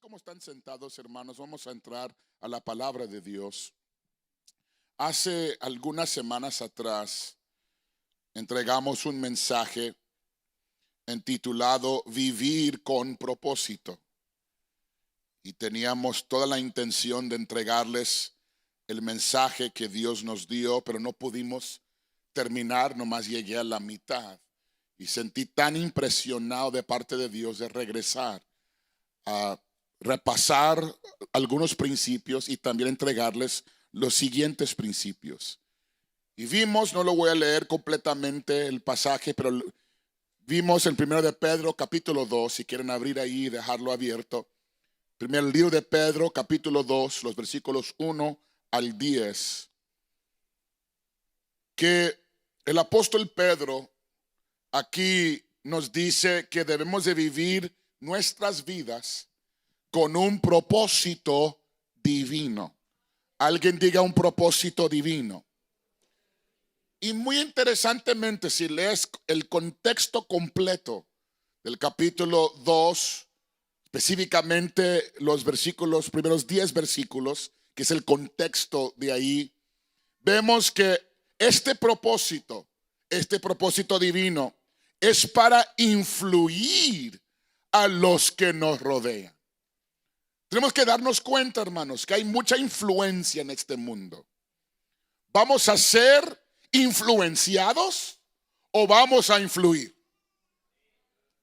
como están sentados, hermanos, vamos a entrar a la palabra de Dios. Hace algunas semanas atrás entregamos un mensaje intitulado Vivir con propósito. Y teníamos toda la intención de entregarles el mensaje que Dios nos dio, pero no pudimos terminar, nomás llegué a la mitad. Y sentí tan impresionado de parte de Dios de regresar a repasar algunos principios y también entregarles los siguientes principios. Y vimos, no lo voy a leer completamente el pasaje, pero vimos en 1 de Pedro capítulo 2, si quieren abrir ahí y dejarlo abierto. Primer libro de Pedro capítulo 2, los versículos 1 al 10. Que el apóstol Pedro aquí nos dice que debemos de vivir nuestras vidas con un propósito divino. Alguien diga un propósito divino. Y muy interesantemente, si lees el contexto completo del capítulo 2, específicamente los versículos, primeros 10 versículos, que es el contexto de ahí, vemos que este propósito divino es para influir a los que nos rodean. Tenemos que darnos cuenta, hermanos, que hay mucha influencia en este mundo. ¿Vamos a ser influenciados o vamos a influir?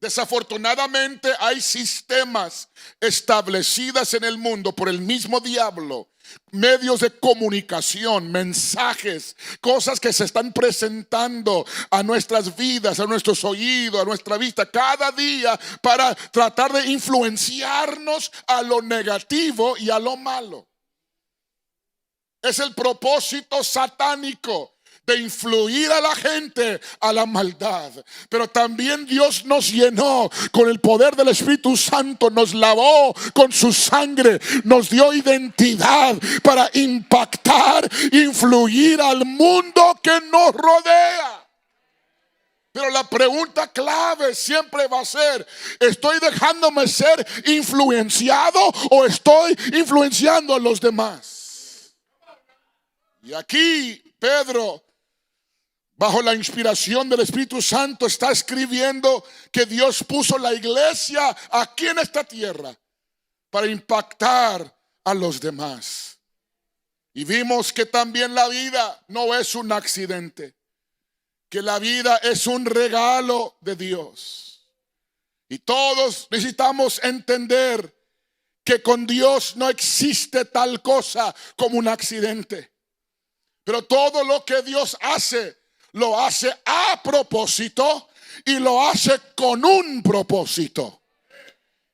Desafortunadamente hay sistemas establecidos en el mundo por el mismo diablo, medios de comunicación, mensajes, cosas que se están presentando a nuestras vidas, a nuestros oídos, a nuestra vista cada día para tratar de influenciarnos a lo negativo y a lo malo. Es el propósito satánico de influir a la gente a la maldad. Pero también Dios nos llenó con el poder del Espíritu Santo, nos lavó con su sangre, nos dio identidad para impactar, influir al mundo que nos rodea. Pero la pregunta clave siempre va a ser: ¿estoy dejándome ser influenciado o estoy influenciando a los demás? Y aquí Pedro, bajo la inspiración del Espíritu Santo, está escribiendo que Dios puso la iglesia aquí en esta tierra para impactar a los demás. Y vimos que también la vida no es un accidente, que la vida es un regalo de Dios. Y todos necesitamos entender que con Dios no existe tal cosa como un accidente. Pero todo lo que Dios hace, lo hace a propósito y lo hace con un propósito.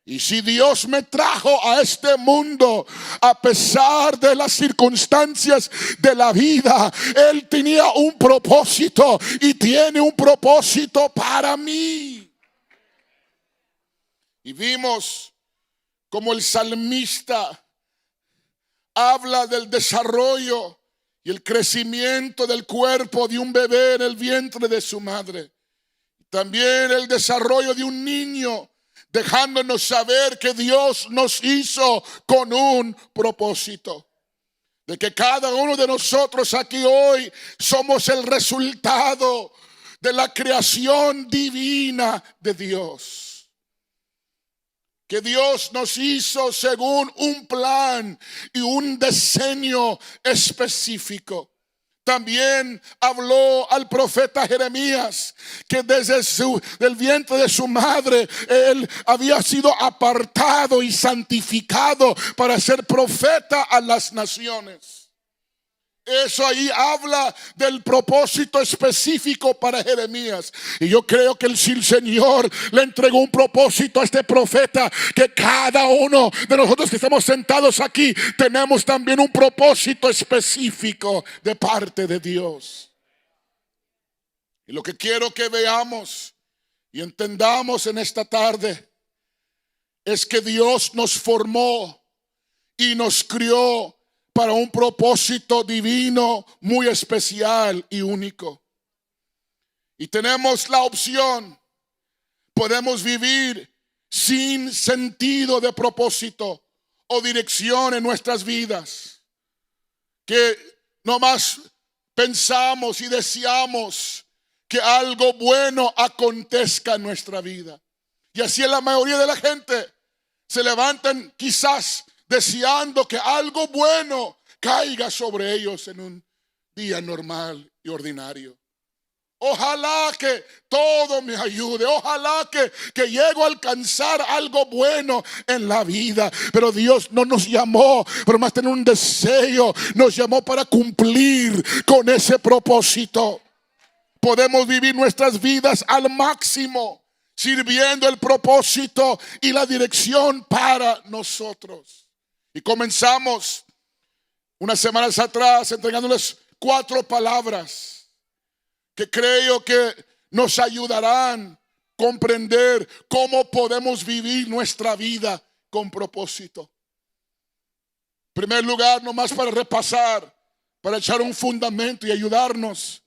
Y si Dios me trajo a este mundo a pesar de las circunstancias de la vida, Él tenía un propósito y tiene un propósito para mí. Y vimos como el salmista habla del desarrollo y el crecimiento del cuerpo de un bebé en el vientre de su madre. También el desarrollo de un niño, dejándonos saber que Dios nos hizo con un propósito. De que cada uno de nosotros aquí hoy somos el resultado de la creación divina de Dios. Que Dios nos hizo según un plan y un diseño específico. También habló al profeta Jeremías que desde el vientre de su madre él había sido apartado y santificado para ser profeta a las naciones. Eso ahí habla del propósito específico para Jeremías. Y yo creo que el Señor le entregó un propósito a este profeta, que cada uno de nosotros que estamos sentados aquí tenemos también un propósito específico de parte de Dios. Y lo que quiero que veamos y entendamos en esta tarde es que Dios nos formó y nos crió para un propósito divino muy especial y único. Y tenemos la opción. Podemos vivir sin sentido de propósito o dirección en nuestras vidas, que nomás pensamos y deseamos que algo bueno acontezca en nuestra vida. Y así es la mayoría de la gente. Se levantan quizás deseando que algo bueno caiga sobre ellos en un día normal y ordinario. Ojalá que todo me ayude. Ojalá que llegue a alcanzar algo bueno en la vida. Pero Dios no nos llamó por más tener un deseo. Nos llamó para cumplir con ese propósito. Podemos vivir nuestras vidas al máximo, sirviendo el propósito y la dirección para nosotros. Y comenzamos unas semanas atrás entregándoles 4 palabras que creo que nos ayudarán a comprender cómo podemos vivir nuestra vida con propósito. En primer lugar, nomás para repasar, para echar un fundamento y ayudarnos.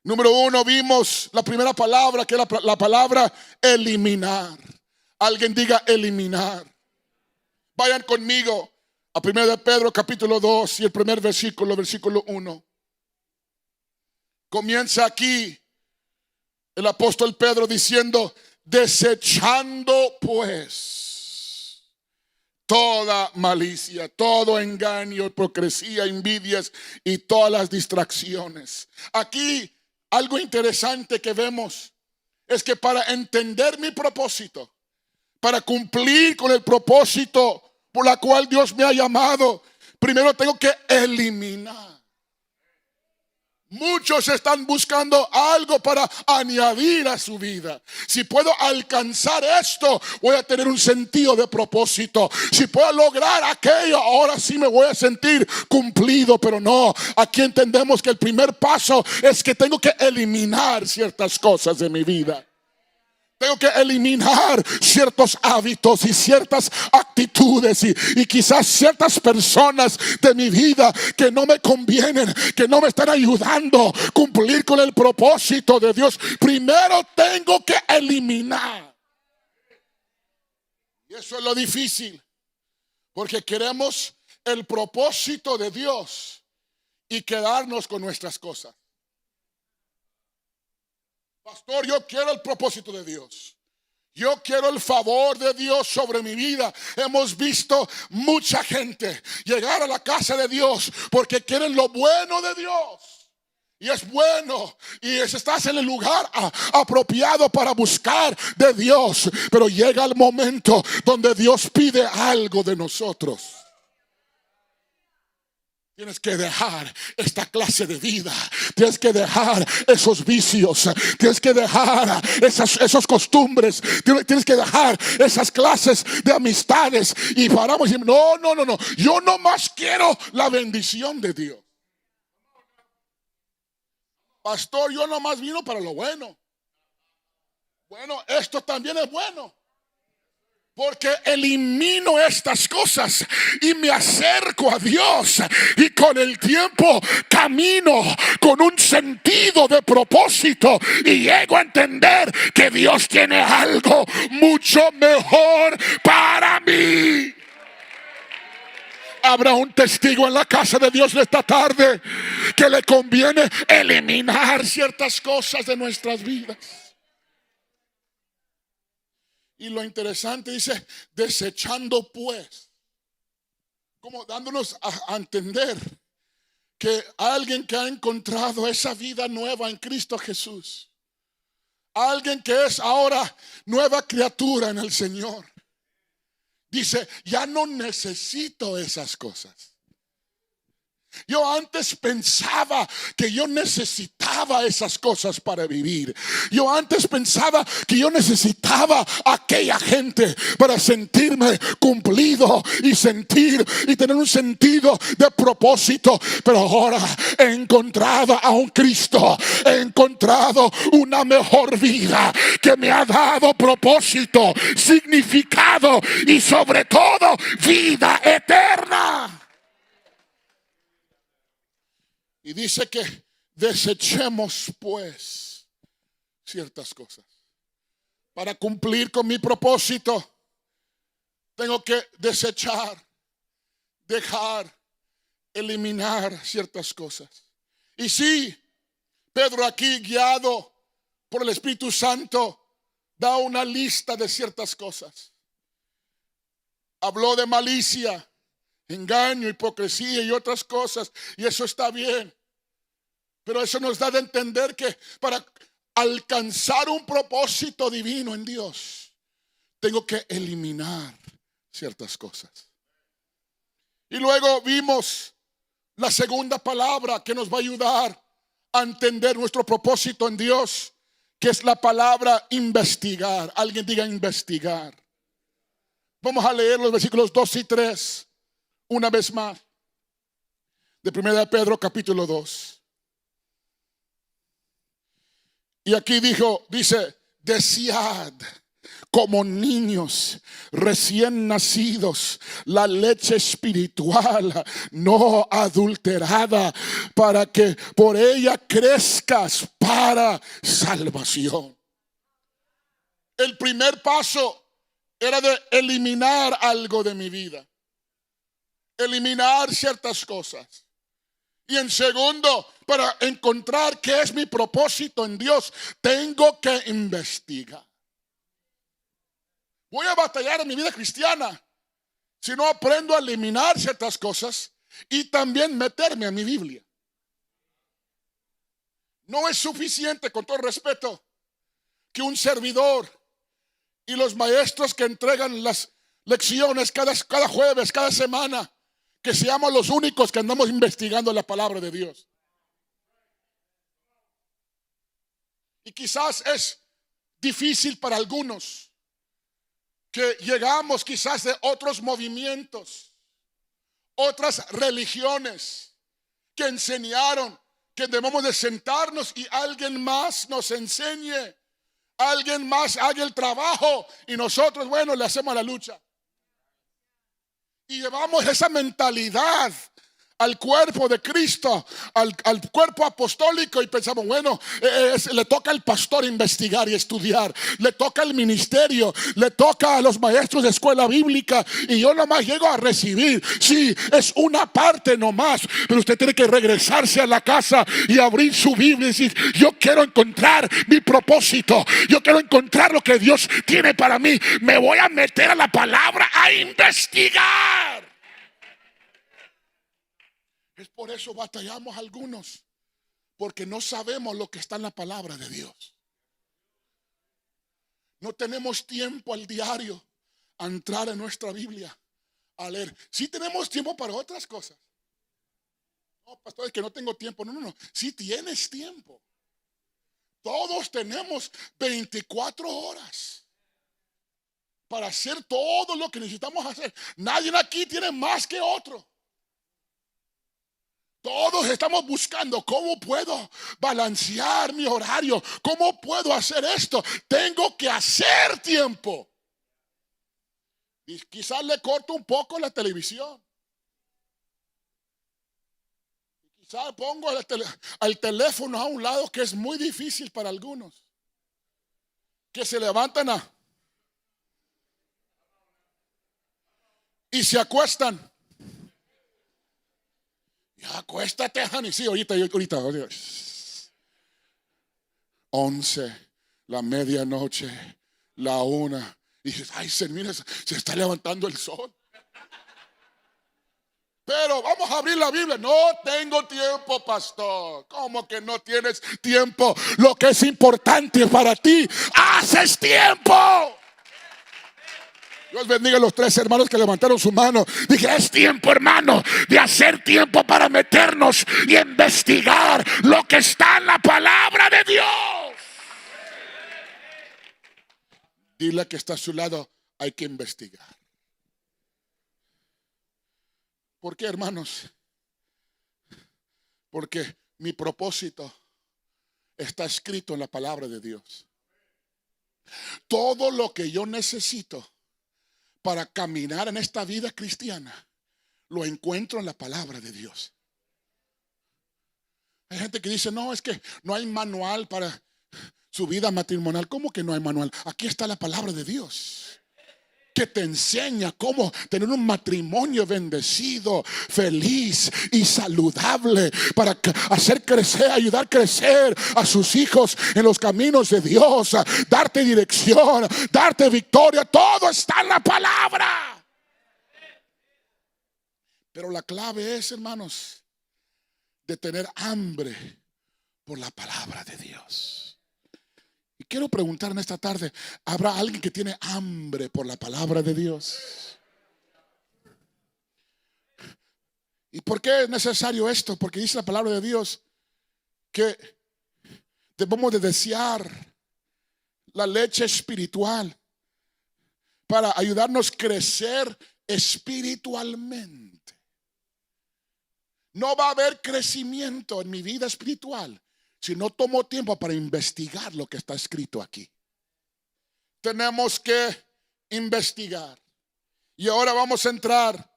Número 1, vimos la primera palabra, que es la palabra eliminar. Alguien diga eliminar. Vayan conmigo a 1 de Pedro capítulo 2 y el primer versículo 1. Comienza aquí el apóstol Pedro diciendo: desechando pues toda malicia, todo engaño, hipocresía, envidias y todas las distracciones. Aquí algo interesante que vemos es que para entender mi propósito, para cumplir con el propósito por la cual Dios me ha llamado, primero tengo que eliminar. Muchos están buscando algo para añadir a su vida. Si puedo alcanzar esto, voy a tener un sentido de propósito. Si puedo lograr aquello, ahora sí me voy a sentir cumplido. Pero no, aquí entendemos que el primer paso es que tengo que eliminar ciertas cosas de mi vida. Tengo que eliminar ciertos hábitos y ciertas actitudes y quizás ciertas personas de mi vida que no me convienen, que no me están ayudando a cumplir con el propósito de Dios. Primero tengo que eliminar. Y eso es lo difícil, porque queremos el propósito de Dios y quedarnos con nuestras cosas. Pastor, yo quiero el propósito de Dios. Yo quiero el favor de Dios sobre mi vida. Hemos visto mucha gente llegar a la casa de Dios porque quieren lo bueno de Dios. Y es bueno, y estás en el lugar apropiado para buscar de Dios. Pero llega el momento donde Dios pide algo de nosotros. Tienes que dejar esta clase de vida. Tienes que dejar esos vicios. Tienes que dejar esas costumbres. Tienes que dejar esas clases de amistades. Y paramos y no. Yo nomás quiero la bendición de Dios. Pastor, yo nomás vino para lo bueno. Bueno, esto también es bueno. Porque elimino estas cosas y me acerco a Dios. Y con el tiempo camino con un sentido de propósito. Y llego a entender que Dios tiene algo mucho mejor para mí. Habrá un testigo en la casa de Dios de esta tarde que le conviene eliminar ciertas cosas de nuestras vidas. Y lo interesante dice, desechando pues, como dándonos a entender que alguien que ha encontrado esa vida nueva en Cristo Jesús, alguien que es ahora nueva criatura en el Señor, dice, ya no necesito esas cosas. Yo antes pensaba que yo necesitaba esas cosas para vivir. Yo antes pensaba que yo necesitaba aquella gente para sentirme cumplido y tener un sentido de propósito. Pero ahora he encontrado a un Cristo, he encontrado una mejor vida que me ha dado propósito, significado y sobre todo vida eterna. Y dice que desechemos pues ciertas cosas. Para cumplir con mi propósito, tengo que desechar, dejar, eliminar ciertas cosas. Y sí, Pedro aquí, guiado por el Espíritu Santo, da una lista de ciertas cosas. Habló de malicia, engaño, hipocresía y otras cosas, y eso está bien. Pero eso nos da de entender que para alcanzar un propósito divino en Dios, tengo que eliminar ciertas cosas. Y luego vimos la segunda palabra que nos va a ayudar a entender nuestro propósito en Dios, que es la palabra investigar. Alguien diga investigar. Vamos a leer los versículos 2 y 3 una vez más, de 1 Pedro capítulo 2. Y aquí dice, desead como niños recién nacidos la leche espiritual no adulterada, para que por ella crezcas para salvación. El primer paso era de eliminar algo de mi vida, eliminar ciertas cosas. Y en segundo, para encontrar qué es mi propósito en Dios, tengo que investigar. Voy a batallar en mi vida cristiana si no aprendo a eliminar ciertas cosas y también meterme a mi Biblia. No es suficiente, con todo respeto, que un servidor y los maestros que entregan las lecciones cada jueves, cada semana, que seamos los únicos que andamos investigando la palabra de Dios. Y quizás es difícil para algunos que llegamos quizás de otros movimientos, otras religiones que enseñaron que debemos de sentarnos y alguien más nos enseñe, alguien más haga el trabajo y nosotros, bueno, le hacemos la lucha. Y llevamos esa mentalidad al cuerpo de Cristo, al cuerpo apostólico, y pensamos, bueno, le toca al pastor investigar y estudiar, le toca al ministerio, le toca a los maestros de escuela bíblica, y yo nomás llego a recibir. Sí, es una parte nomás, pero usted tiene que regresarse a la casa y abrir su Biblia y decir, yo quiero encontrar mi propósito, yo quiero encontrar lo que Dios tiene para mí, me voy a meter a la palabra a investigar. Es por eso batallamos algunos, porque no sabemos lo que está en la palabra de Dios. No tenemos tiempo al diario a entrar en nuestra Biblia a leer. Sí tenemos tiempo para otras cosas. No, pastor, es que no tengo tiempo. No. Sí tienes tiempo. Todos tenemos 24 horas para hacer todo lo que necesitamos hacer. Nadie aquí tiene más que otro. Todos estamos buscando cómo puedo balancear mi horario, cómo puedo hacer esto. Tengo que hacer tiempo. Y quizás le corto un poco la televisión. Quizás pongo al teléfono a un lado, que es muy difícil para algunos, que se levantan y se acuestan. Ya, acuéstate, Hani. Sí, ahorita. 11, la medianoche, la 1. Y dices, ay, mira, se está levantando el sol. Pero vamos a abrir la Biblia. No tengo tiempo, pastor. ¿Cómo que no tienes tiempo? Lo que es importante para ti, haces tiempo. Dios bendiga a los 3 hermanos que levantaron su mano. Dije, es tiempo, hermano, de hacer tiempo para meternos y investigar lo que está en la palabra de Dios. Dile que está a su lado, hay que investigar. ¿Por qué, hermanos? Porque mi propósito está escrito en la palabra de Dios. Todo lo que yo necesito para caminar en esta vida cristiana, lo encuentro en la palabra de Dios. Hay gente que dice, no, es que no hay manual para su vida matrimonial. ¿Cómo que no hay manual? Aquí está la palabra de Dios, que te enseña cómo tener un matrimonio bendecido, feliz y saludable, para hacer crecer, ayudar a crecer a sus hijos en los caminos de Dios, darte dirección, darte victoria. Todo está en la palabra. Pero la clave es, hermanos, de tener hambre por la palabra de Dios. Y quiero preguntar en esta tarde, ¿habrá alguien que tiene hambre por la palabra de Dios? ¿Y por qué es necesario esto? Porque dice la palabra de Dios que debemos de desear la leche espiritual para ayudarnos a crecer espiritualmente. No va a haber crecimiento en mi vida espiritual si no tomo tiempo para investigar lo que está escrito aquí. Tenemos que investigar. Y ahora vamos a entrar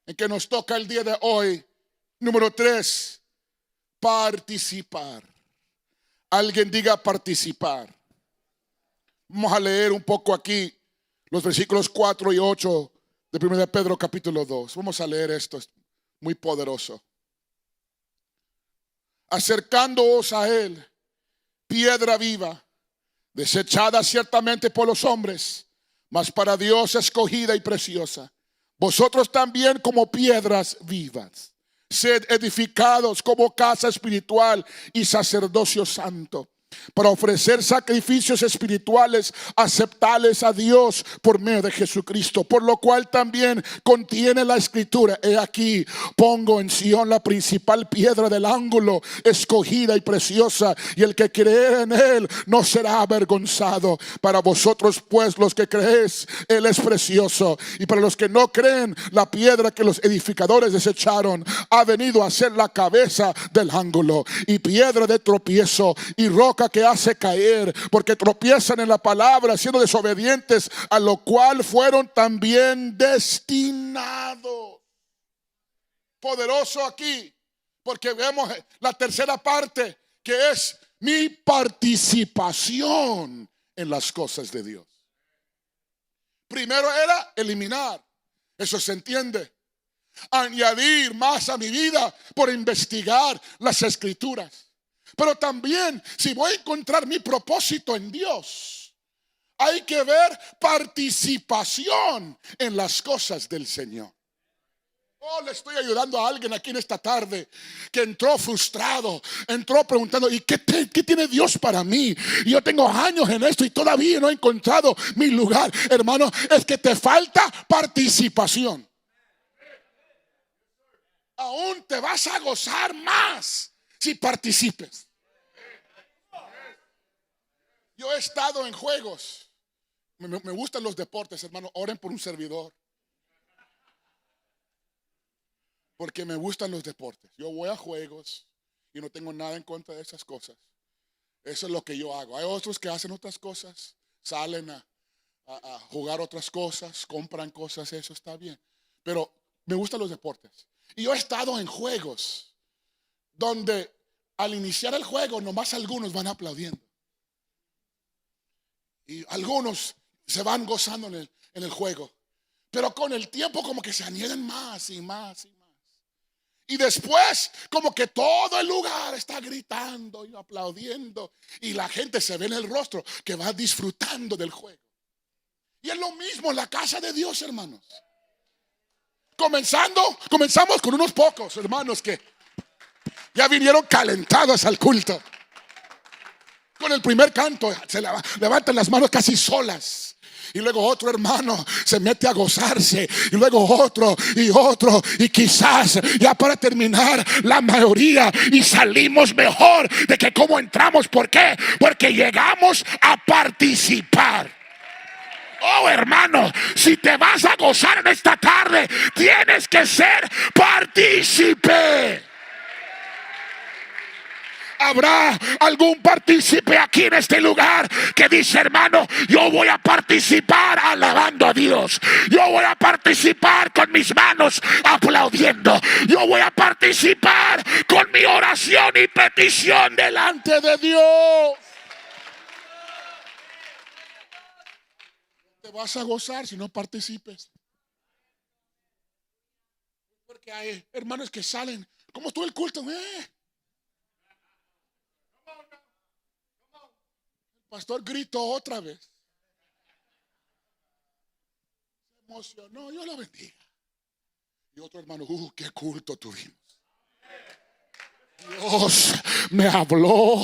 en que nos toca el día de hoy. Número 3, participar. Alguien diga participar. Vamos a leer un poco aquí los versículos 4 y 8 de 1 Pedro capítulo 2. Vamos a leer esto, es muy poderoso. Acercándoos a él, piedra viva, desechada ciertamente por los hombres, mas para Dios escogida y preciosa. Vosotros también como piedras vivas, sed edificados como casa espiritual y sacerdocio santo, para ofrecer sacrificios espirituales aceptables a Dios por medio de Jesucristo, por lo cual también contiene la escritura: he aquí, pongo en Sión la principal piedra del ángulo, escogida y preciosa, y el que cree en él no será avergonzado. Para vosotros pues los que creéis, él es precioso, y para los que no creen, la piedra que los edificadores desecharon ha venido a ser la cabeza del ángulo, y piedra de tropiezo y roca que hace caer, porque tropiezan en la palabra, siendo desobedientes, a lo cual fueron también destinados. Poderoso aquí, porque vemos la tercera parte, que es mi participación en las cosas de Dios. Primero era eliminar, eso se entiende. Añadir más a mi vida por investigar las escrituras. Pero también, si voy a encontrar mi propósito en Dios, hay que ver participación en las cosas del Señor. Oh, le estoy ayudando a alguien aquí en esta tarde que entró frustrado, entró preguntando: ¿y qué tiene Dios para mí? Y yo tengo años en esto y todavía no he encontrado mi lugar. Hermano, es que te falta participación. Aún te vas a gozar más si participes. Yo he estado en juegos. Me gustan los deportes, hermano. Oren por un servidor, porque me gustan los deportes. Yo voy a juegos y no tengo nada en contra de esas cosas. Eso es lo que yo hago. Hay otros que hacen otras cosas, salen a jugar otras cosas, compran cosas, eso está bien. Pero me gustan los deportes. Y yo he estado en juegos donde al iniciar el juego nomás algunos van aplaudiendo y algunos se van gozando en el juego, pero con el tiempo como que se añaden más y más y más, y después como que todo el lugar está gritando y aplaudiendo, y la gente se ve en el rostro que va disfrutando del juego. Y es lo mismo en la casa de Dios, hermanos. Comenzamos con unos pocos hermanos que ya vinieron calentados al culto. Con el primer canto se levantan las manos casi solas. Y luego otro hermano se mete a gozarse. Y luego otro y otro. Y quizás ya para terminar la mayoría. Y salimos mejor de que como entramos. ¿Por qué? Porque llegamos a participar. Oh, hermano, si te vas a gozar en esta tarde, tienes que ser partícipe. ¿Habrá algún partícipe aquí en este lugar que dice: hermano, yo voy a participar alabando a Dios, yo voy a participar con mis manos aplaudiendo, yo voy a participar con mi oración y petición delante de Dios? vas a gozar si no participes. Porque hay hermanos que salen. ¿Cómo estuvo el culto? El pastor gritó otra vez. Se emocionó. Dios lo bendiga. Y otro hermano, qué culto tuvimos. Dios me habló.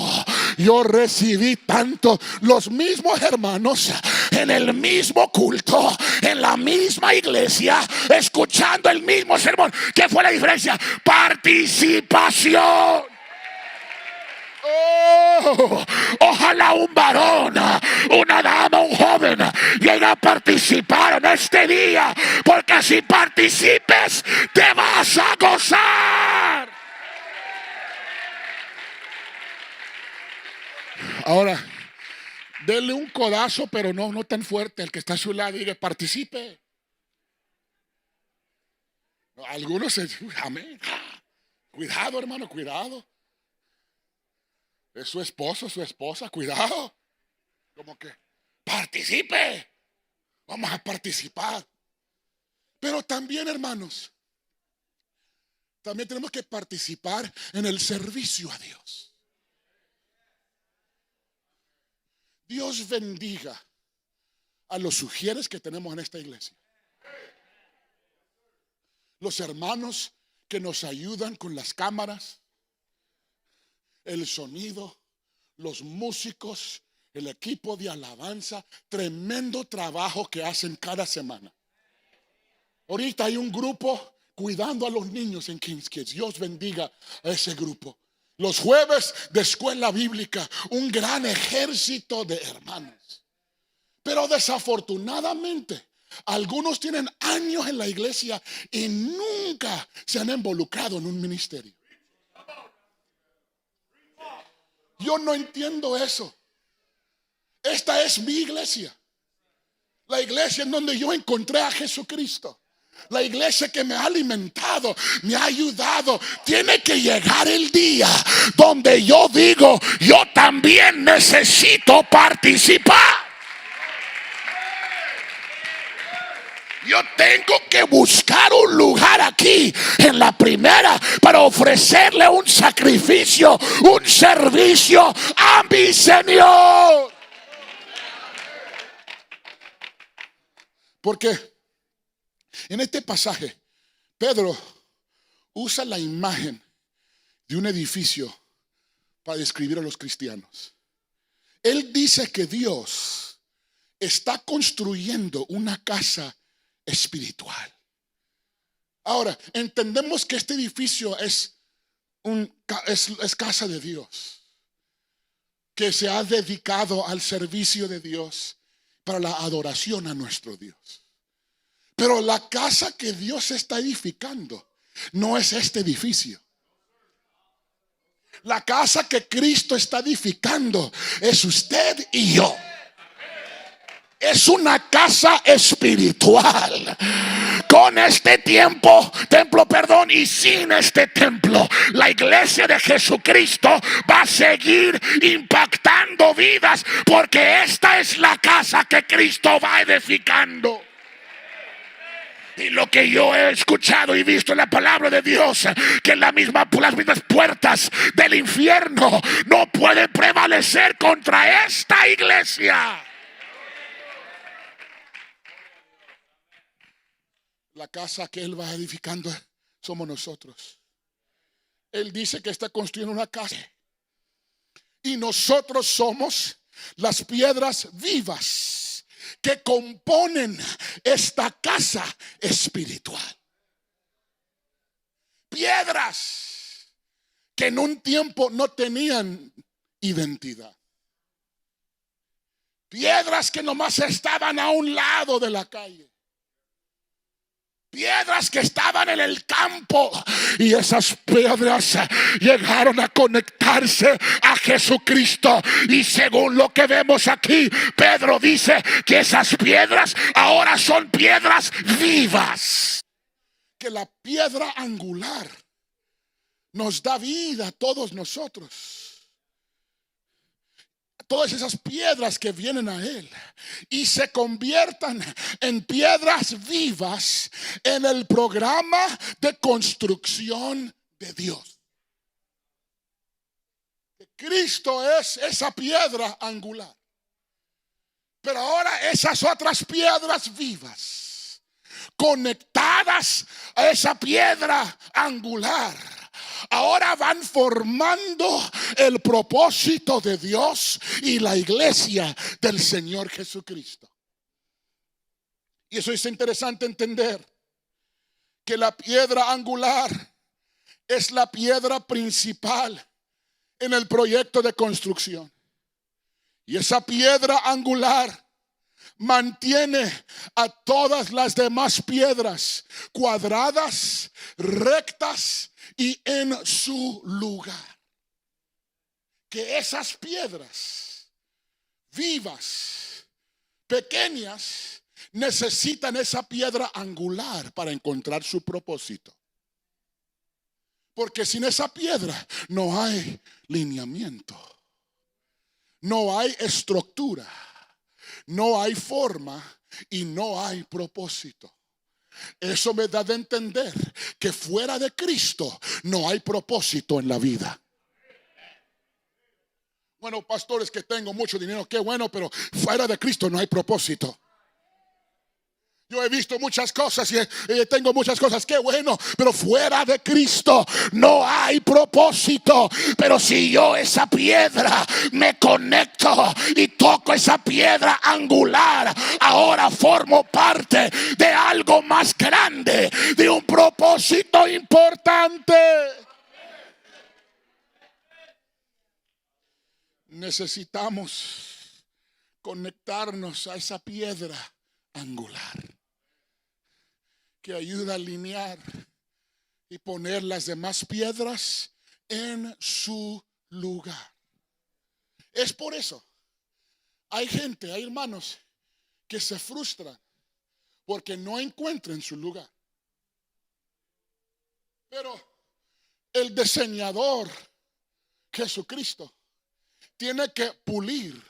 Yo recibí tanto. Los mismos hermanos en el mismo culto, en la misma iglesia, escuchando el mismo sermón. ¿Qué fue la diferencia? Participación. Oh, ojalá un varón, una dama, un joven llegue a participar en este día, porque si participes te vas a gozar. Ahora, denle un codazo, pero no tan fuerte. El que está a su lado, diga, participe. Algunos se... Amén. Cuidado, hermano, cuidado. Es su esposo, su esposa, cuidado. Como que, participe. Vamos a participar. Pero también, hermanos, también tenemos que participar en el servicio a Dios. Dios bendiga a los sugieres que tenemos en esta iglesia. Los hermanos que nos ayudan con las cámaras, el sonido, los músicos, el equipo de alabanza. Tremendo trabajo que hacen cada semana. Ahorita hay un grupo cuidando a los niños en Kings Kids. Dios bendiga a ese grupo. Los jueves de escuela bíblica, un gran ejército de hermanos. Pero desafortunadamente, algunos tienen años en la iglesia y nunca se han involucrado en un ministerio. Yo no entiendo eso. Esta es mi iglesia. La iglesia en donde yo encontré a Jesucristo. La iglesia que me ha alimentado, me ha ayudado. Tiene que llegar el día donde yo digo, yo también necesito participar. Yo tengo que buscar un lugar aquí en la primera para ofrecerle un sacrificio, un servicio a mi Señor. Porque en este pasaje, Pedro usa la imagen de un edificio para describir a los cristianos. Él dice que Dios está construyendo una casa espiritual. Ahora, entendemos que este edificio es casa de Dios, que se ha dedicado al servicio de Dios para la adoración a nuestro Dios. Pero la casa que Dios está edificando no es este edificio. La casa que Cristo está edificando es usted y yo. Es una casa espiritual. Con este templo, y sin este templo, la iglesia de Jesucristo va a seguir impactando vidas, porque esta es la casa que Cristo va edificando. Y lo que yo he escuchado y visto en la palabra de Dios, que las mismas puertas del infierno no pueden prevalecer contra esta iglesia. La casa que Él va edificando somos nosotros. Él dice que está construyendo una casa. Y nosotros somos las piedras vivas que componen esta casa espiritual. Piedras que en un tiempo no tenían identidad. Piedras que nomás estaban a un lado de la calle. Piedras que estaban en el campo, y esas piedras llegaron a conectarse a Jesucristo. Y según lo que vemos aquí, Pedro dice que esas piedras ahora son piedras vivas. Que la piedra angular nos da vida a todos nosotros. todas esas piedras que vienen a Él y se conviertan en piedras vivas en el programa de construcción de Dios. Cristo es esa piedra angular. Pero ahora esas otras piedras vivas, conectadas a esa piedra angular, ahora van formando el propósito de Dios y la iglesia del Señor Jesucristo. Y eso es interesante entender, que la piedra angular es la piedra principal en el proyecto de construcción. Y esa piedra angular mantiene a todas las demás piedras cuadradas, rectas y en su lugar. Que esas piedras vivas, pequeñas, necesitan esa piedra angular para encontrar su propósito. Porque sin esa piedra no hay lineamiento, no hay estructura, no hay forma y no hay propósito. Eso me da de entender que fuera de Cristo no hay propósito en la vida. Bueno, pastores, que tengo mucho dinero, qué bueno, pero fuera de Cristo no hay propósito. Yo he visto muchas cosas y tengo muchas cosas, qué bueno, pero fuera de Cristo no hay propósito. Pero si yo esa piedra me conecto y toco esa piedra angular, ahora formo parte de algo más grande, de un propósito importante. Necesitamos conectarnos a esa piedra angular que ayuda a alinear y poner las demás piedras en su lugar. Es por eso hay gente, hay hermanos que se frustran porque no encuentran su lugar. Pero el diseñador Jesucristo tiene que pulir,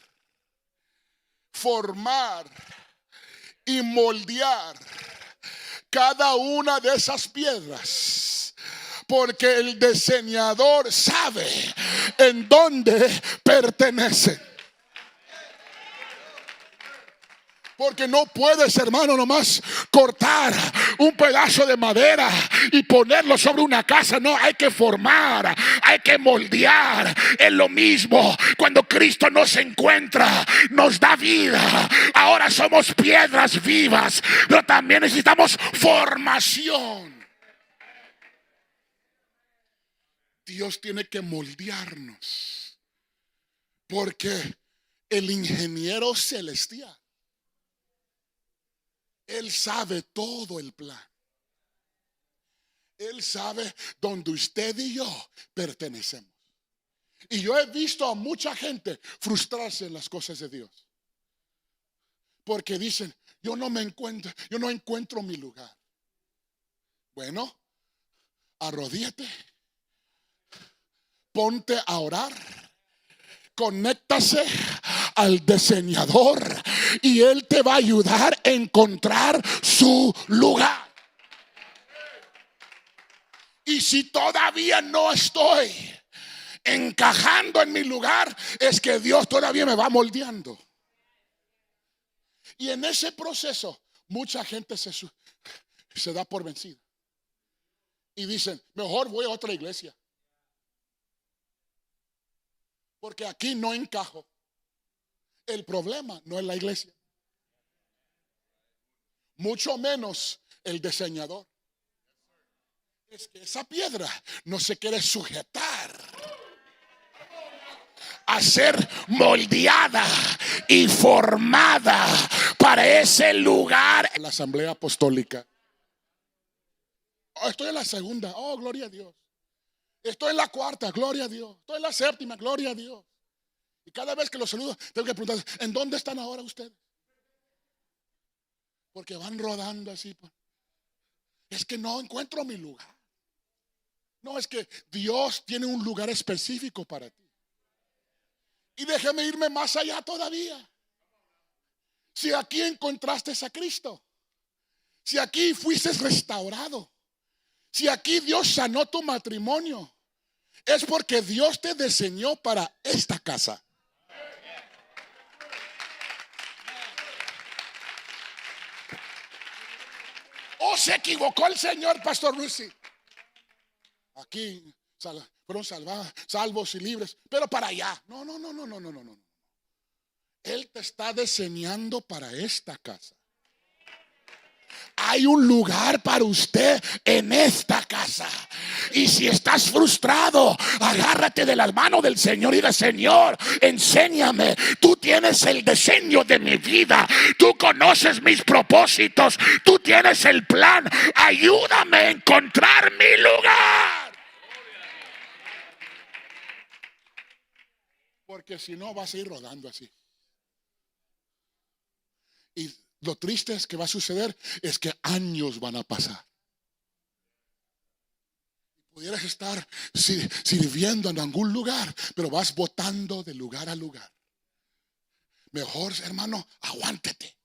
formar y moldear cada una de esas piedras, porque el diseñador sabe en dónde pertenecen. Porque no puedes, hermano, nomás cortar un pedazo de madera y ponerlo sobre una casa. No, hay que formar, hay que moldear. Es lo mismo cuando Cristo nos encuentra, nos da vida. Ahora somos piedras vivas, pero también necesitamos formación. Dios tiene que moldearnos, porque el ingeniero celestial, Él sabe todo el plan. Él sabe dónde usted y yo pertenecemos. Y yo he visto a mucha gente frustrarse en las cosas de Dios, porque dicen, yo no encuentro mi lugar. Bueno, arrodíllate, ponte a orar, conéctase al diseñador y Él te va a ayudar a encontrar su lugar. Y si todavía no estoy encajando en mi lugar, es que Dios todavía me va moldeando. Y en ese proceso mucha gente se da por vencida y dicen, mejor voy a otra iglesia, porque aquí no encajo. El problema no es la iglesia, mucho menos el diseñador. Es que esa piedra no se quiere sujetar a ser moldeada y formada para ese lugar. La asamblea apostólica. Oh, estoy en la segunda. Oh, gloria a Dios. Estoy en la cuarta. Gloria a Dios. Estoy en la séptima. Gloria a Dios. Y cada vez que los saludo tengo que preguntar, ¿en dónde están ahora ustedes? Porque van rodando así. Es que no encuentro mi lugar. No, es que Dios tiene un lugar específico para ti. Y déjeme irme más allá todavía. Si aquí encontraste a Cristo, si aquí fuiste restaurado, si aquí Dios sanó tu matrimonio, es porque Dios te diseñó para esta casa. ¿O se equivocó el Señor, Pastor Lucy? Aquí fueron salvos y libres, pero para allá. No. Él te está diseñando para esta casa. Hay un lugar para usted en esta casa. Y si estás frustrado, agárrate de las manos del Señor y diga: Señor, enséñame. Tú tienes el diseño de mi vida. Tú conoces mis propósitos. Tú tienes el plan. Ayúdame a encontrar mi lugar. Porque si no, vas a ir rodando así. Y lo triste es que va a suceder es que años van a pasar. Pudieras estar sirviendo en algún lugar, pero vas botando de lugar a lugar. Mejor, hermano, aguántate.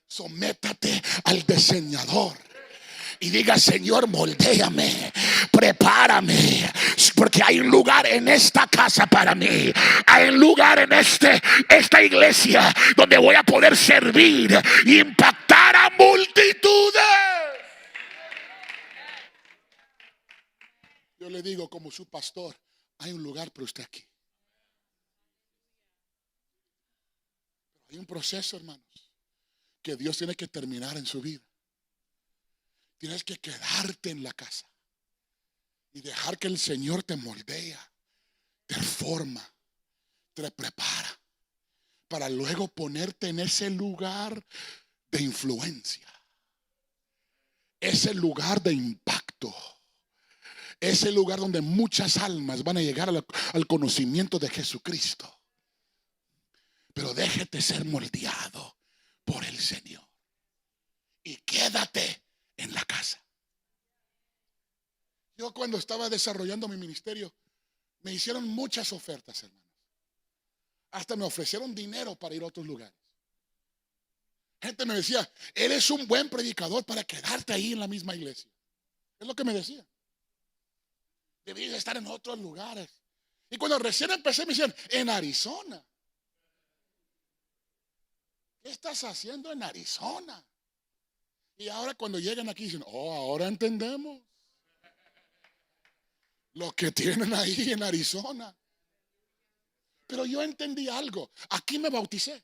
Sométate al diseñador. Y diga: Señor, moldéame, prepárame, porque hay un lugar en esta casa para mí. Hay un lugar en esta iglesia donde voy a poder servir y impactar a multitudes. Yo le digo, como su pastor, hay un lugar para usted aquí. Hay un proceso, hermanos, que Dios tiene que terminar en su vida. Tienes que quedarte en la casa y dejar que el Señor te moldea, te forma, te prepara para luego ponerte en ese lugar de influencia, ese lugar de impacto, ese lugar donde muchas almas van a llegar al conocimiento de Jesucristo. Pero déjate ser moldeado por el Señor y quédate en la casa. Yo, cuando estaba desarrollando mi ministerio, me hicieron muchas ofertas, hermanos. Hasta me ofrecieron dinero para ir a otros lugares. Gente me decía: eres un buen predicador para quedarte ahí en la misma iglesia. Es lo que me decían. Debías estar en otros lugares. Y cuando recién empecé, me decían: en Arizona. ¿Qué estás haciendo en Arizona? Y ahora cuando llegan aquí dicen: oh, ahora entendemos lo que tienen ahí en Arizona. Pero yo entendí algo. Aquí me bauticé.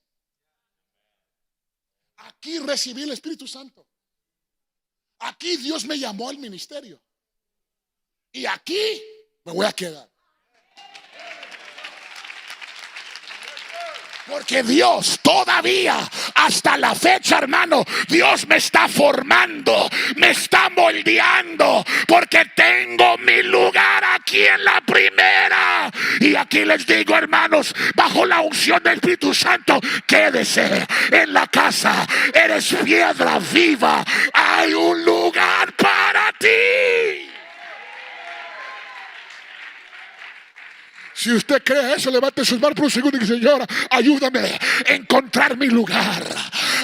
Aquí recibí el Espíritu Santo. Aquí Dios me llamó al ministerio. Y aquí me voy a quedar. Porque Dios todavía, hasta la fecha, hermano, Dios me está formando, me está moldeando, porque tengo mi lugar aquí en la primera. Y aquí les digo, hermanos, bajo la unción del Espíritu Santo, quédese en la casa. Eres piedra viva. Hay un lugar para ti. Si usted cree eso, levante sus manos por un segundo y dice: Señor, ayúdame a encontrar mi lugar.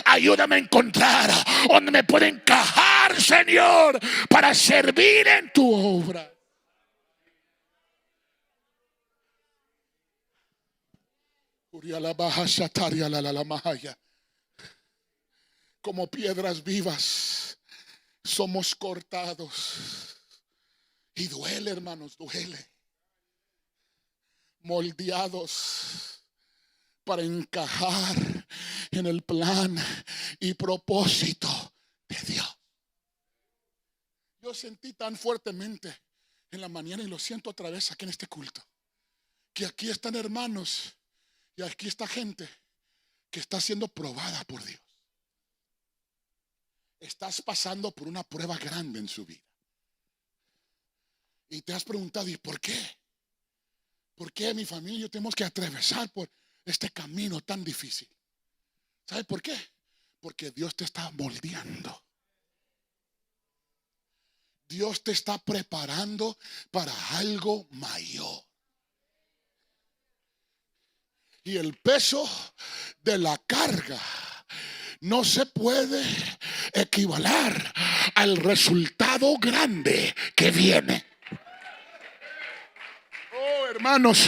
Ayúdame a encontrar donde me puede encajar, Señor, para servir en tu obra. Como piedras vivas somos cortados. Y duele, hermanos, duele. Moldeados para encajar en el plan y propósito de Dios. Yo sentí tan fuertemente en la mañana, y lo siento otra vez aquí en este culto, que aquí están hermanos y aquí está gente que está siendo probada por Dios. Estás pasando por una prueba grande en su vida y te has preguntado: ¿y por qué? ¿Por qué mi familia y yo tenemos que atravesar por este camino tan difícil? ¿Sabe por qué? Porque Dios te está moldeando. Dios te está preparando para algo mayor. Y el peso de la carga no se puede equivaler al resultado grande que viene. Oh, hermanos,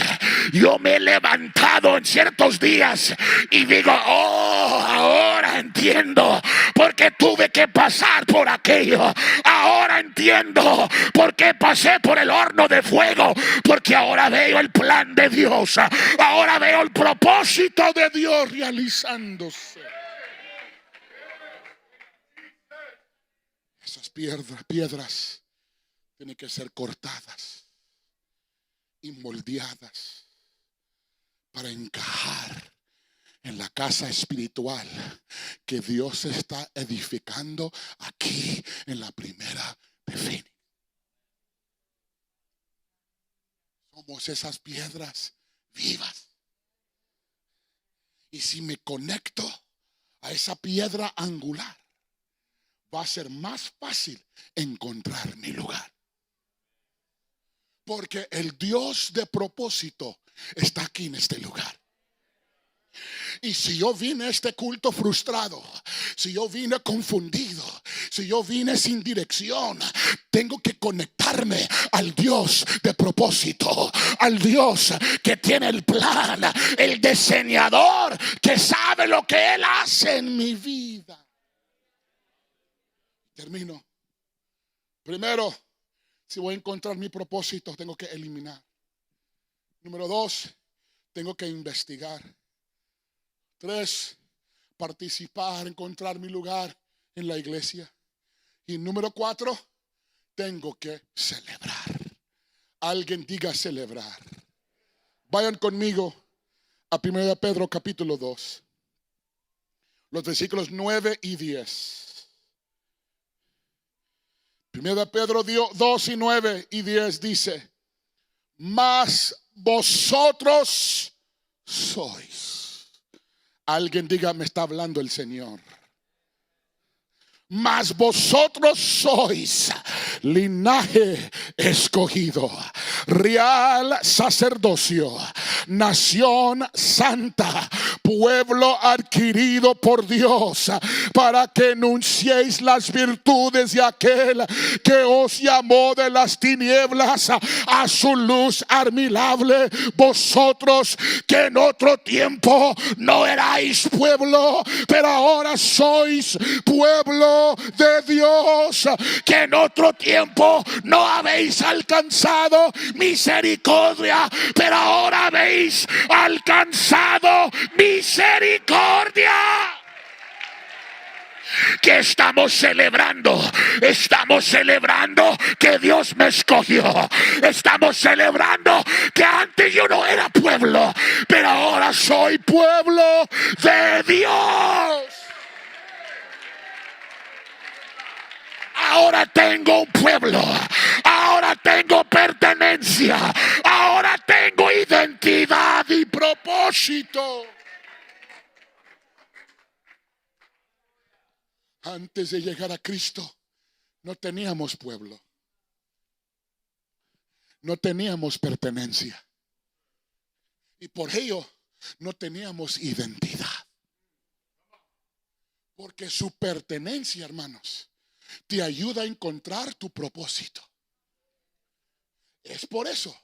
yo me he levantado en ciertos días y digo, oh, ahora entiendo por qué tuve que pasar por aquello. Ahora entiendo por qué pasé por el horno de fuego, porque ahora veo el plan de Dios. Ahora veo el propósito de Dios realizándose. Esas piedras tienen que ser cortadas y moldeadas para encajar en la casa espiritual que Dios está edificando aquí en la primera de Phoenix. Somos esas piedras vivas. Y si me conecto a esa piedra angular, va a ser más fácil encontrar mi lugar. Porque el Dios de propósito está aquí en este lugar. Y si yo vine a este culto frustrado, si yo vine confundido, si yo vine sin dirección, tengo que conectarme al Dios de propósito, al Dios que tiene el plan, el diseñador que sabe lo que Él hace en mi vida. Termino. Primero, si voy a encontrar mi propósito, tengo que eliminar. Número 2, tengo que investigar. 3, participar, encontrar mi lugar en la iglesia. Y número 4, tengo que celebrar. Alguien diga celebrar. Vayan conmigo a 1 Pedro capítulo 2. Los versículos 9 y 10. 1 Pedro 2 y 9 y 10 dice: mas vosotros sois. Alguien diga, me está hablando el Señor. Mas vosotros sois linaje escogido, real sacerdocio, nación santa, pueblo adquirido por Dios, para que anunciéis las virtudes de aquel que os llamó de las tinieblas a su luz admirable. Vosotros que en otro tiempo no erais pueblo, pero ahora sois pueblo de Dios, que en otro tiempo no habéis alcanzado misericordia, pero ahora habéis alcanzado misericordia. ¿Qué estamos celebrando? Estamos celebrando que Dios me escogió. Estamos celebrando que antes yo no era pueblo, pero ahora soy pueblo de Dios. Ahora tengo un pueblo, ahora tengo pertenencia, ahora tengo identidad y propósito. Antes de llegar a Cristo, no teníamos pueblo, no teníamos pertenencia, y por ello no teníamos identidad. Porque su pertenencia, hermanos, te ayuda a encontrar tu propósito. Es por eso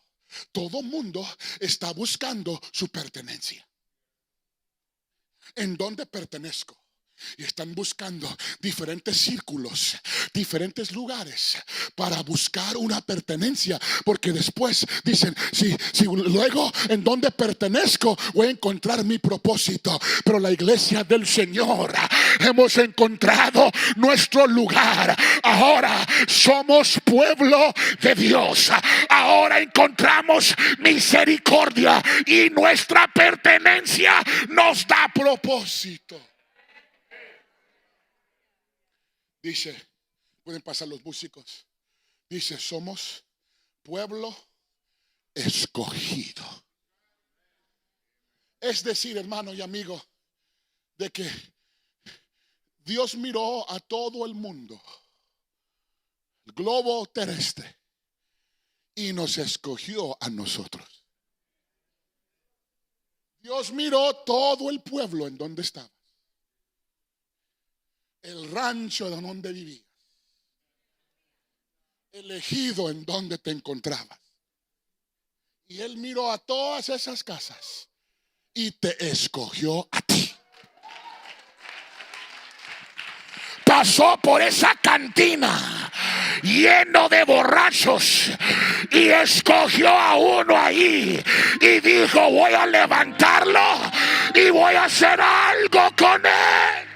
todo mundo está buscando su pertenencia. ¿En dónde pertenezco? Y están buscando diferentes círculos, diferentes lugares para buscar una pertenencia, porque después dicen, si luego en donde pertenezco voy a encontrar mi propósito. Pero la iglesia del Señor hemos encontrado nuestro lugar. Ahora somos pueblo de Dios. Ahora encontramos misericordia y nuestra pertenencia nos da propósito. Dice, pueden pasar los músicos. Dice, somos pueblo escogido. Es decir, hermano y amigo, de que Dios miró a todo el mundo, el globo terrestre, y nos escogió a nosotros. Dios miró todo el pueblo en donde estaba, el rancho de donde vivías, el ejido en donde te encontrabas. Y Él miró a todas esas casas y te escogió a ti. Pasó por esa cantina lleno de borrachos y escogió a uno ahí y dijo: voy a levantarlo y voy a hacer algo con él.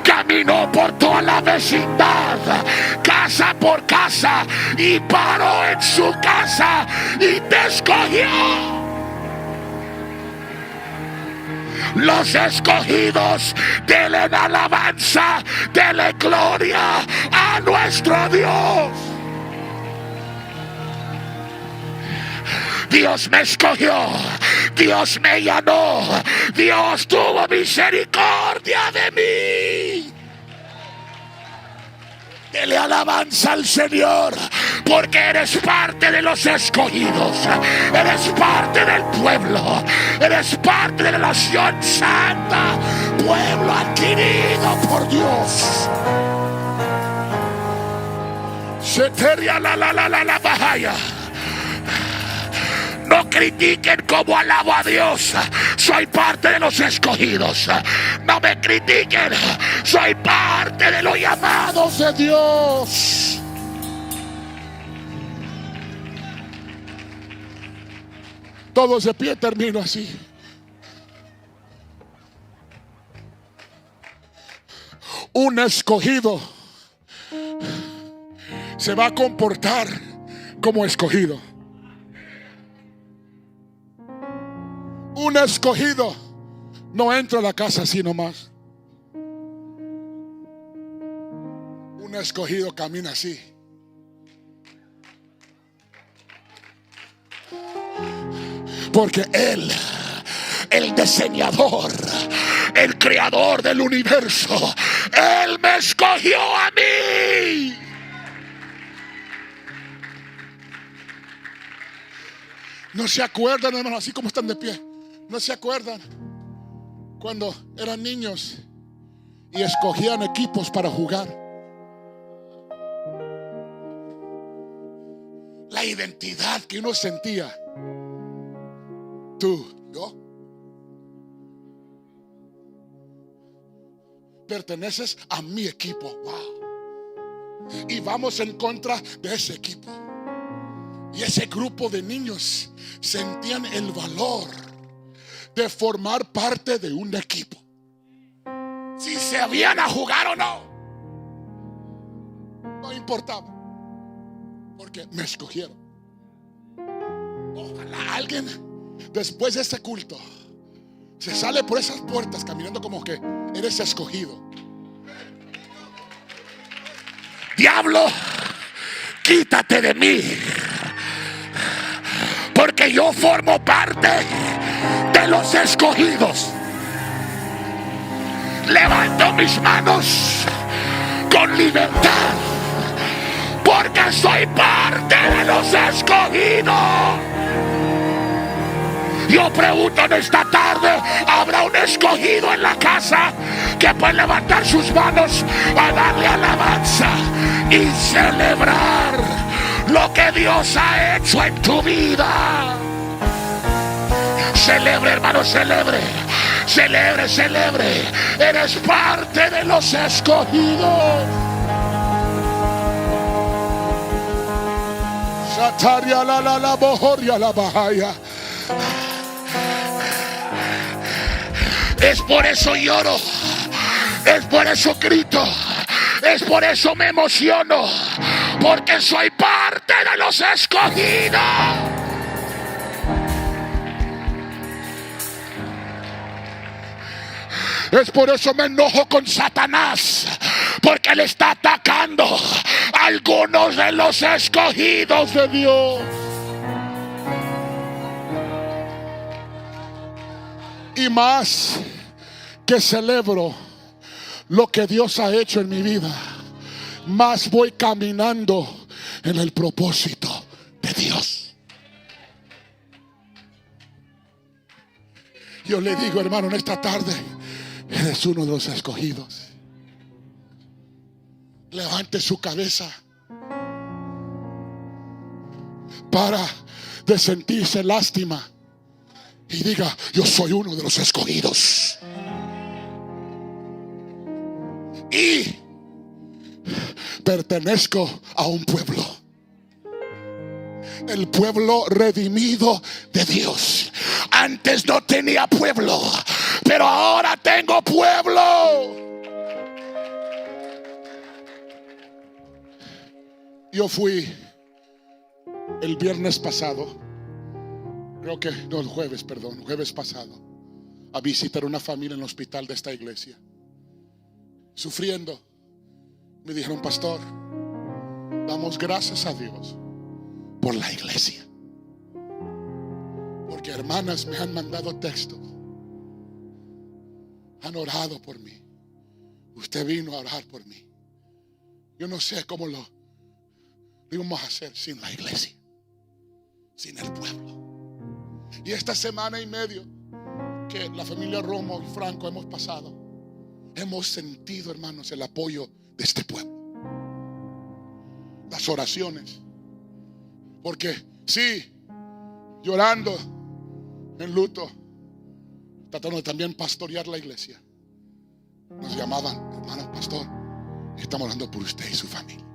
Caminó por toda la vecindad, casa por casa, y paró en su casa y te escogió. Los escogidos, denle alabanza, denle gloria a nuestro Dios. Dios me escogió, Dios me llamó, Dios tuvo misericordia de mí. Dele alabanza al Señor, porque eres parte de los escogidos, eres parte del pueblo, eres parte de la nación santa, pueblo adquirido por Dios. Seteria la bahaya. No critiquen cómo alabo a Dios. Soy parte de los escogidos. No me critiquen. Soy parte de los llamados de Dios. Todos de pie, termino así. Un escogido se va a comportar como escogido. Un escogido no entra a la casa así nomás. Un escogido camina así. Porque Él, el diseñador, el creador del universo, Él me escogió a mí. ¿No se acuerdan, hermanos, así como están de pie? ¿No se acuerdan cuando eran niños y escogían equipos para jugar? La identidad que uno sentía. Tú, yo, perteneces a mi equipo. Wow. Y vamos en contra de ese equipo. Y ese grupo de niños sentían el valor de formar parte de un equipo, si se habían a jugar o no. No importaba, porque me escogieron. Ojalá alguien después de este culto se sale por esas puertas caminando como que eres escogido. Diablo, quítate de mí, porque yo formo parte de los escogidos. Levanto mis manos con libertad, porque soy parte de los escogidos. Yo pregunto en esta tarde: ¿habrá un escogido en la casa que puede levantar sus manos a darle alabanza y celebrar lo que Dios ha hecho en tu vida? Celebre, hermano, celebre. Celebre, celebre. Eres parte de los escogidos. Sataria la bojoria la bahaya. Es por eso lloro. Es por eso grito. Es por eso me emociono. Porque soy parte de los escogidos. Es por eso me enojo con Satanás, porque él está atacando a algunos de los escogidos de Dios. Y más que celebro lo que Dios ha hecho en mi vida, más voy caminando en el propósito de Dios. Yo le digo, hermano, en esta tarde, eres uno de los escogidos. Levante su cabeza. Para de sentirse lástima y diga: yo soy uno de los escogidos. Y pertenezco a un pueblo, el pueblo redimido de Dios. Antes no tenía pueblo, pero ahora tengo pueblo. Yo fui el viernes pasado, creo que no, el jueves pasado, a visitar una familia en el hospital de esta iglesia, sufriendo. Me dijeron: pastor, damos gracias a Dios por la iglesia, porque hermanas me han mandado textos, han orado por mí. Usted vino a orar por mí. Yo no sé cómo lo íbamos a hacer sin la iglesia, sin el pueblo. Y esta semana y medio que la familia Romo y Franco hemos pasado, hemos sentido, hermanos, el apoyo de este pueblo, las oraciones. Porque sí, llorando en luto, tratando de también pastorear la iglesia, nos llamaban: hermano pastor, estamos orando por usted y su familia.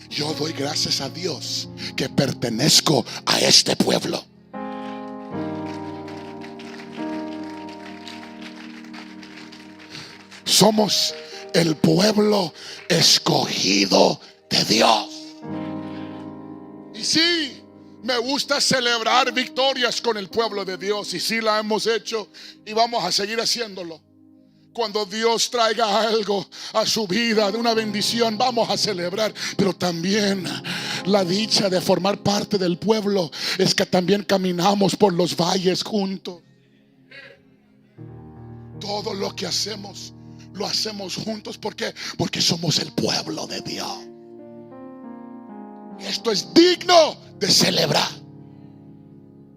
Yo doy gracias a Dios que pertenezco a este pueblo. Somos el pueblo escogido de Dios. Y sí, me gusta celebrar victorias con el pueblo de Dios, y sí la hemos hecho y vamos a seguir haciéndolo. Cuando Dios traiga algo a su vida de una bendición, vamos a celebrar. Pero también la dicha de formar parte del pueblo es que también caminamos por los valles juntos. Todo lo que hacemos, lo hacemos juntos. ¿Por qué? Porque somos el pueblo de Dios. Esto es digno de celebrar.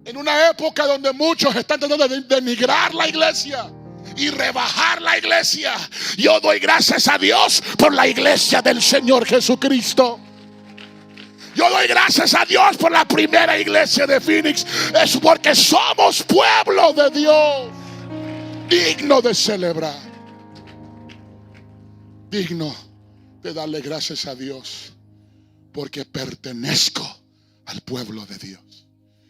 En una época donde muchos están tratando de denigrar la iglesia y rebajar la iglesia, yo doy gracias a Dios por la iglesia del Señor Jesucristo. Yo doy gracias a Dios por la primera iglesia de Phoenix. Es porque somos pueblo de Dios, digno de celebrar, digno de darle gracias a Dios, porque pertenezco al pueblo de Dios.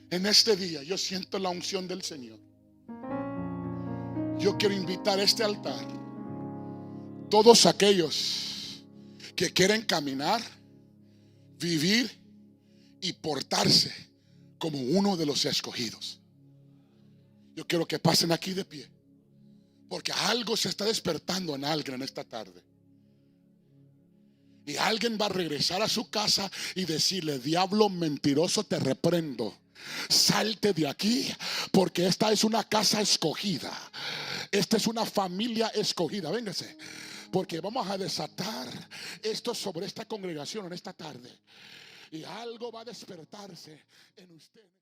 En este día yo siento la unción del Señor. Yo quiero invitar a este altar todos aquellos que quieren caminar, vivir y portarse como uno de los escogidos. Yo quiero que pasen aquí de pie, porque algo se está despertando en alguien en esta tarde. Y alguien va a regresar a su casa y decirle: diablo mentiroso, te reprendo. Salte de aquí, porque esta es una casa escogida. Esta es una familia escogida. Véngase, porque vamos a desatar esto sobre esta congregación en esta tarde. Y algo va a despertarse en usted.